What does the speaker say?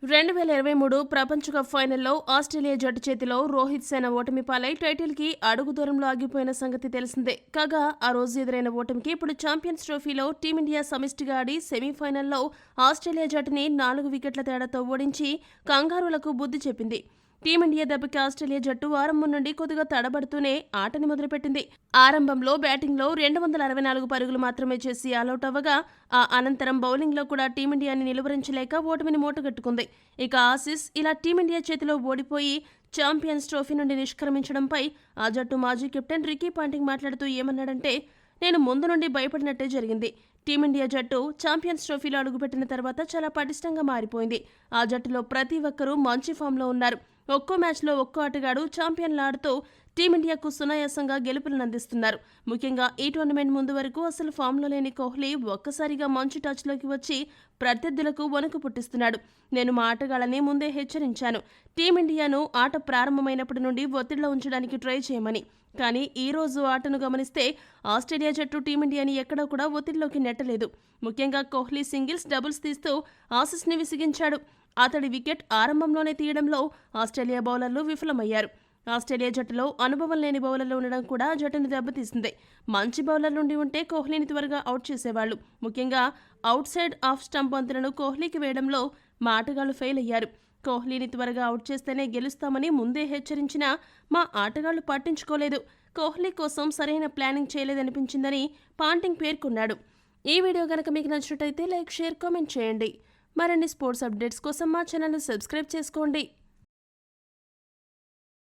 2023 ప్రపంచ కప్ ఫైనల్లో ఆస్ట్రేలియా జట్టు చేతిలో రోహిత్ సేన ఓటమి పాలై టైటిల్కి అడుగు దూరంలో ఆగిపోయిన సంగతి తెలిసిందే. కాగా ఆ రోజు ఎదురైన ఓటమికి ఇప్పుడు ఛాంపియన్స్ ట్రోఫీలో టీమిండియా సమిష్టిగా ఆడి సెమీఫైనల్లో ఆస్ట్రేలియా జట్టుని 4 వికెట్ల తేడాతో ఓడించి కంగారులకు బుద్ధి చెప్పింది. టీమిండియా దెబ్బకి ఆస్ట్రేలియా జట్టు ఆరంభం నుండి కొద్దిగా తడబడుతూనే ఆటని మొదలుపెట్టింది. ఆరంభంలో బ్యాటింగ్లో 264 పరుగులు మాత్రమే చేసి ఆలౌట్ అవ్వగా ఆ అనంతరం బౌలింగ్లో కూడా టీమిండియాని నిలువరించలేక ఓటమిని మూటగట్టుకుంది. ఇక ఆసీస్ ఇలా టీమిండియా చేతిలో ఓడిపోయి ఛాంపియన్స్ ట్రోఫీ నుండి నిష్క్రమించడంపై ఆ జట్టు మాజీ కెప్టెన్ రికీ పాంటింగ్ మాట్లాడుతూ ఏమన్నాడంటే, నేను ముందు నుండి భయపడినట్టే జరిగింది. టీమిండియా జట్టు ఛాంపియన్స్ ట్రోఫీలో అడుగుపెట్టిన తర్వాత చాలా పటిష్టంగా మారిపోయింది. ఆ జట్టులో ప్రతి ఒక్కరూ మంచి ఫామ్లో ఉన్నారు. ఒక్కో మ్యాచ్లో ఒక్కో ఆటగాడు ఛాంపియన్లు ఆడుతూ టీమిండియాకు సునాయాసంగా గెలుపులను అందిస్తున్నారు. ముఖ్యంగా ఈ టోర్నమెంట్ ముందు వరకు అసలు ఫామ్లో లేని కోహ్లీ ఒక్కసారిగా మంచి టచ్లోకి వచ్చి ప్రత్యర్థులకు వణుకు పుట్టిస్తున్నాడు. నేను మా ఆటగాళ్ళని ముందే హెచ్చరించాను, టీమిండియాను ఆట ప్రారంభమైనప్పటి నుండి ఒత్తిడిలో ఉంచడానికి ట్రై చేయమని. కానీ ఈ రోజు ఆటను గమనిస్తే ఆస్ట్రేలియా జట్టు టీమిండియాని ఎక్కడా కూడా ఒత్తిడిలోకి నెట్టలేదు. ముఖ్యంగా కోహ్లీ సింగిల్స్, డబుల్స్ తీస్తూ ఆసీస్ని విసిగించాడు. అతడి వికెట్ ఆరంభంలోనే తీయడంలో ఆస్ట్రేలియా బౌలర్లు విఫలమయ్యారు. ఆస్ట్రేలియా జట్టులో అనుభవం లేని బౌలర్లు ఉండడం కూడా జట్టును దెబ్బతీసింది. మంచి బౌలర్లు ఉండి ఉంటే కోహ్లీని త్వరగా అవుట్ చేసేవాళ్లు. ముఖ్యంగా అవుట్ సైడ్ ఆఫ్ స్టంప్ బంతులను కోహ్లీకి వేయడంలో మా ఆటగాళ్లు ఫెయిల్ అయ్యారు. కోహ్లీని త్వరగా అవుట్ చేస్తేనే గెలుస్తామని ముందే హెచ్చరించినా మా ఆటగాళ్లు పట్టించుకోలేదు. కోహ్లీ కోసం సరైన ప్లానింగ్ చేయలేదనిపించిందని పాంటింగ్ పేర్కొన్నాడు. ఈ వీడియో గనక మీకు నచ్చినట్టయితే లైక్, షేర్, కామెంట్ చేయండి. మరిన్ని స్పోర్ట్స్ అప్డేట్స్ కోసం మా ఛానల్ను సబ్స్క్రైబ్ చేసుకోండి.